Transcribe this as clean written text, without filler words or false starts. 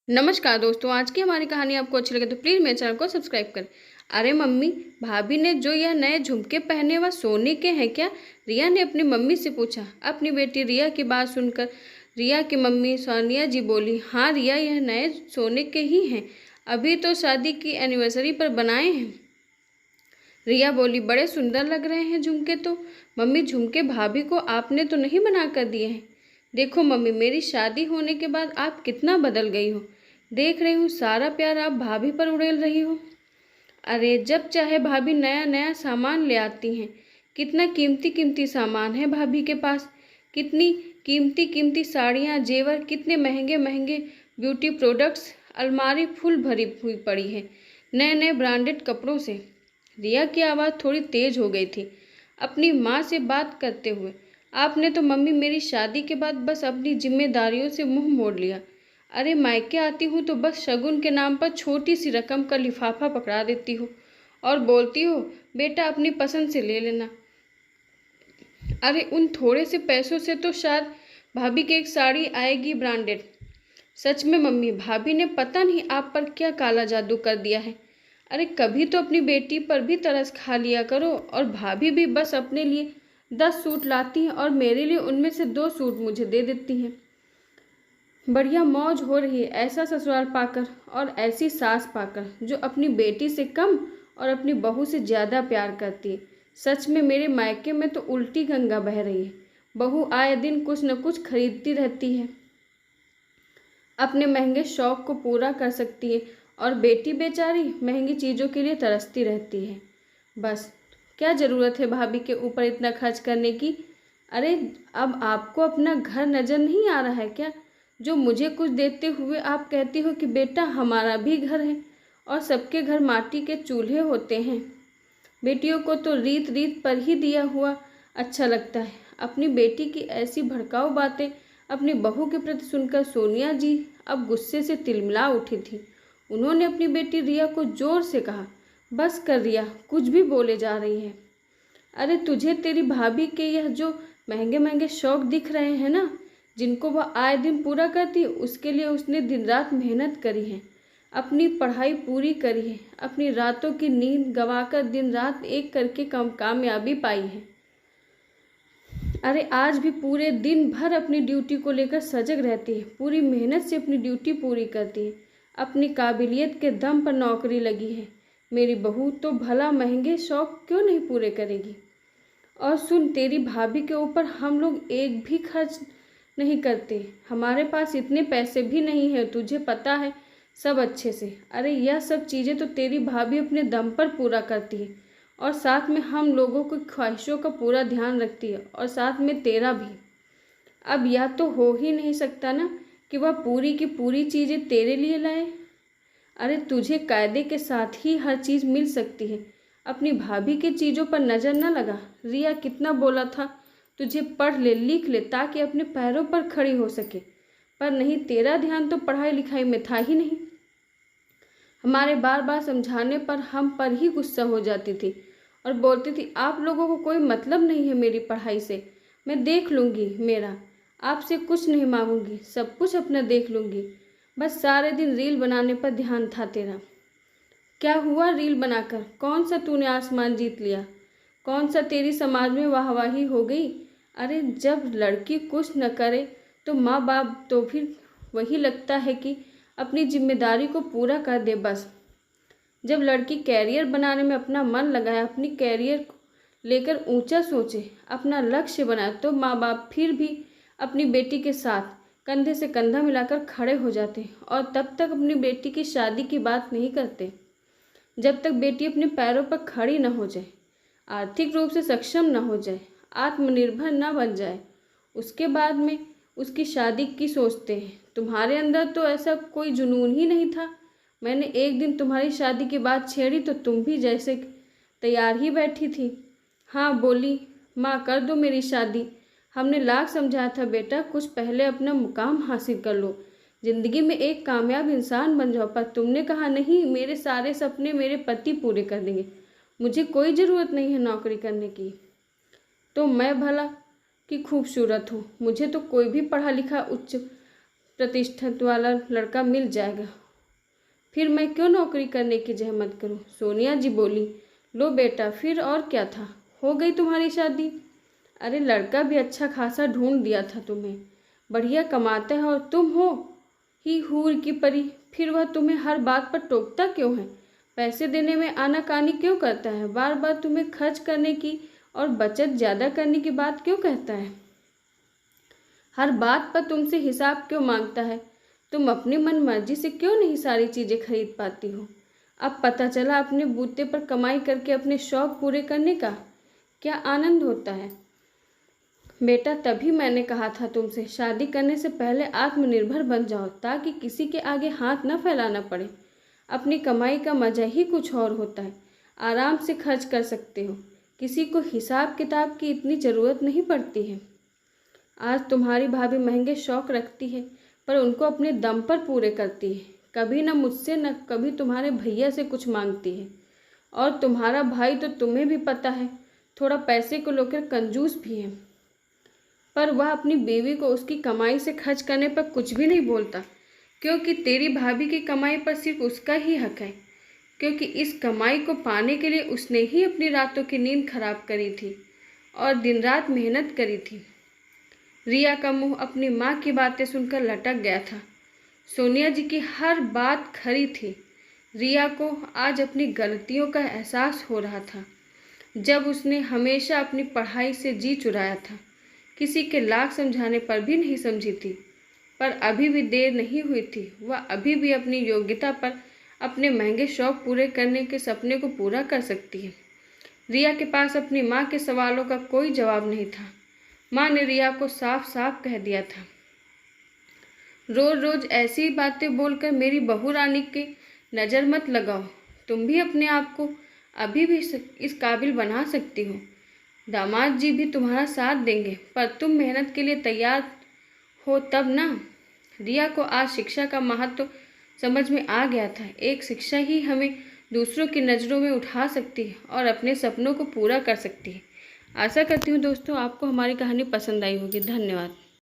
नमस्कार दोस्तों, आज की हमारी कहानी आपको अच्छी लगे तो प्लीज़ मेरे चैनल को सब्सक्राइब करें। अरे मम्मी, भाभी ने जो यह नए झुमके पहने वह सोने के हैं क्या? रिया ने अपनी मम्मी से पूछा। अपनी बेटी रिया की बात सुनकर रिया की मम्मी सोनिया जी बोली, हाँ रिया, यह नए सोने के ही हैं। अभी तो शादी की एनिवर्सरी पर बनाए हैं। रिया बोली, बड़े सुंदर लग रहे हैं झुमके तो। मम्मी, झुमके भाभी को आपने तो नहीं बना कर दिए हैं? देखो मम्मी, मेरी शादी होने के बाद आप कितना बदल गई हो। देख रही हूँ सारा प्यार आप भाभी पर उड़ेल रही हो। अरे जब चाहे भाभी नया नया सामान ले आती हैं। कितना कीमती कीमती सामान है भाभी के पास। कितनी कीमती कीमती साड़ियाँ, जेवर, कितने महंगे महंगे ब्यूटी प्रोडक्ट्स। अलमारी फुल भरी हुई पड़ी है नए नए ब्रांडेड कपड़ों से। रिया की आवाज़ थोड़ी तेज हो गई थी अपनी माँ से बात करते हुए। आपने तो मम्मी मेरी शादी के बाद बस अपनी जिम्मेदारियों से मुंह मोड़ लिया। अरे मायके आती हूँ तो बस शगुन के नाम पर छोटी सी रकम का लिफाफा पकड़ा देती हो और बोलती हो, बेटा अपनी पसंद से ले लेना। अरे उन थोड़े से पैसों से तो शायद भाभी की एक साड़ी आएगी ब्रांडेड। सच में मम्मी, भाभी ने पता नहीं आप पर क्या काला जादू कर दिया है। अरे कभी तो अपनी बेटी पर भी तरस खा लिया करो। और भाभी भी बस अपने लिए 10 सूट लाती हैं और मेरे लिए उनमें से 2 सूट मुझे दे देती हैं। बढ़िया मौज हो रही है ऐसा ससुराल पाकर और ऐसी सास पाकर जो अपनी बेटी से कम और अपनी बहू से ज़्यादा प्यार करती है। सच में मेरे मायके में तो उल्टी गंगा बह रही है। बहू आए दिन कुछ न कुछ खरीदती रहती है, अपने महंगे शौक को पूरा कर सकती है, और बेटी बेचारी महंगी चीज़ों के लिए तरसती रहती है। बस क्या ज़रूरत है भाभी के ऊपर इतना खर्च करने की? अरे अब आपको अपना घर नज़र नहीं आ रहा है क्या? जो मुझे कुछ देते हुए आप कहती हो कि बेटा हमारा भी घर है और सबके घर माटी के चूल्हे होते हैं। बेटियों को तो रीत रीत पर ही दिया हुआ अच्छा लगता है। अपनी बेटी की ऐसी भड़काऊ बातें अपनी बहू के प्रति सुनकर सोनिया जी अब गुस्से से तिलमिला उठी थी। उन्होंने अपनी बेटी रिया को जोर से कहा, बस कर रिया, कुछ भी बोले जा रही है। अरे तुझे तेरी भाभी के यह जो महंगे महंगे शौक दिख रहे हैं ना, जिनको वह आए दिन पूरा करती है, उसके लिए उसने दिन रात मेहनत करी है, अपनी पढ़ाई पूरी करी है, अपनी रातों की नींद गंवाकर दिन रात एक करके कामयाबी पाई है। अरे आज भी पूरे दिन भर अपनी ड्यूटी को लेकर सजग रहती है, पूरी मेहनत से अपनी ड्यूटी पूरी करती है, अपनी काबिलियत के दम पर नौकरी लगी है। मेरी बहू तो भला महंगे शौक क्यों नहीं पूरे करेगी? और सुन, तेरी भाभी के ऊपर हम लोग एक भी खर्च नहीं करते। हमारे पास इतने पैसे भी नहीं है, तुझे पता है सब अच्छे से। अरे यह सब चीज़ें तो तेरी भाभी अपने दम पर पूरा करती है, और साथ में हम लोगों की ख्वाहिशों का पूरा ध्यान रखती है, और साथ में तेरा भी। अब यह तो हो ही नहीं सकता ना कि वह पूरी की पूरी चीज़ें तेरे लिए लाए। अरे तुझे कायदे के साथ ही हर चीज़ मिल सकती है। अपनी भाभी की चीज़ों पर नज़र न लगा। रिया कितना बोला था तुझे पढ़ ले, लिख ले, ताकि अपने पैरों पर खड़ी हो सके। पर नहीं, तेरा ध्यान तो पढ़ाई लिखाई में था ही नहीं। हमारे बार बार समझाने पर हम पर ही गुस्सा हो जाती थी और बोलती थी, आप लोगों को कोई मतलब नहीं है मेरी पढ़ाई से। मैं देख लूँगी मेरा, आपसे कुछ नहीं मांगूंगी, सब कुछ अपना देख लूँगी। बस सारे दिन रील बनाने पर ध्यान था तेरा। क्या हुआ रील बनाकर? कौन सा तूने आसमान जीत लिया? कौन सा तेरी समाज में वाहवाही हो गई? अरे जब लड़की कुछ न करे तो माँ बाप तो फिर वही लगता है कि अपनी जिम्मेदारी को पूरा कर दे बस। जब लड़की कैरियर बनाने में अपना मन लगाए, अपनी कैरियर को लेकर ऊंचा सोचे, अपना लक्ष्य बनाए, तो माँ बाप फिर भी अपनी बेटी के साथ कंधे से कंधा मिलाकर खड़े हो जाते और तब तक अपनी बेटी की शादी की बात नहीं करते जब तक बेटी अपने पैरों पर खड़ी न हो जाए, आर्थिक रूप से सक्षम न हो जाए, आत्मनिर्भर न बन जाए। उसके बाद में उसकी शादी की सोचते हैं। तुम्हारे अंदर तो ऐसा कोई जुनून ही नहीं था। मैंने एक दिन तुम्हारी शादी की बात छेड़ी तो तुम भी जैसे तैयार ही बैठी थी। हाँ बोली, माँ कर दो मेरी शादी। हमने लाख समझाया था, बेटा कुछ पहले अपना मुकाम हासिल कर लो, जिंदगी में एक कामयाब इंसान बन जाओ। पर तुमने कहा नहीं, मेरे सारे सपने मेरे पति पूरे कर देंगे, मुझे कोई ज़रूरत नहीं है नौकरी करने की। तो मैं भला कि खूबसूरत हूँ, मुझे तो कोई भी पढ़ा लिखा उच्च प्रतिष्ठित वाला लड़का मिल जाएगा, फिर मैं क्यों नौकरी करने की जहमत करूं। सोनिया जी बोली, लो बेटा, फिर और क्या था, हो गई तुम्हारी शादी। अरे लड़का भी अच्छा खासा ढूंढ दिया था तुम्हें, बढ़िया कमाता है, और तुम हो ही हूर की परी। फिर वह तुम्हें हर बात पर टोकता क्यों है, पैसे देने में आनाकानी क्यों करता है, बार बार तुम्हें खर्च करने की और बचत ज़्यादा करने की बात क्यों कहता है, हर बात पर तुमसे हिसाब क्यों मांगता है। तुम अपनी मन मर्जी से क्यों नहीं सारी चीज़ें खरीद पाती हो। अब पता चला अपने बूते पर कमाई करके अपने शौक पूरे करने का क्या आनंद होता है। बेटा, तभी मैंने कहा था तुमसे, शादी करने से पहले आत्मनिर्भर बन जाओ, ताकि किसी के आगे हाथ न फैलाना पड़े। अपनी कमाई का मजा ही कुछ और होता है, आराम से खर्च कर सकते हो, किसी को हिसाब किताब की इतनी ज़रूरत नहीं पड़ती है। आज तुम्हारी भाभी महंगे शौक रखती है, पर उनको अपने दम पर पूरे करती है, कभी न मुझसे न कभी तुम्हारे भैया से कुछ मांगती है। और तुम्हारा भाई तो तुम्हें भी पता है, थोड़ा पैसे को लेकर कंजूस भी है, पर वह अपनी बीवी को उसकी कमाई से खर्च करने पर कुछ भी नहीं बोलता, क्योंकि तेरी भाभी की कमाई पर सिर्फ उसका ही हक है, क्योंकि इस कमाई को पाने के लिए उसने ही अपनी रातों की नींद खराब करी थी और दिन रात मेहनत करी थी। रिया का मुंह अपनी माँ की बातें सुनकर लटक गया था। सोनिया जी की हर बात खरी थी। रिया को आज अपनी गलतियों का एहसास हो रहा था, जब उसने हमेशा अपनी पढ़ाई से जी चुराया था, किसी के लाख समझाने पर भी नहीं समझी थी। पर अभी भी देर नहीं हुई थी, वह अभी भी अपनी योग्यता पर अपने महंगे शौक पूरे करने के सपने को पूरा कर सकती है। रिया के पास अपनी माँ के सवालों का कोई जवाब नहीं था। माँ ने रिया को साफ साफ कह दिया था, रोज रोज ऐसी बातें बोलकर मेरी बहू रानी के नज़र मत लगाओ। तुम भी अपने आप को अभी भी इस काबिल बना सकती हो। दामाद जी भी तुम्हारा साथ देंगे, पर तुम मेहनत के लिए तैयार हो तब ना। रिया को आज शिक्षा का महत्व समझ में आ गया था। एक शिक्षा ही हमें दूसरों की नज़रों में उठा सकती है और अपने सपनों को पूरा कर सकती है। आशा करती हूँ दोस्तों आपको हमारी कहानी पसंद आई होगी। धन्यवाद।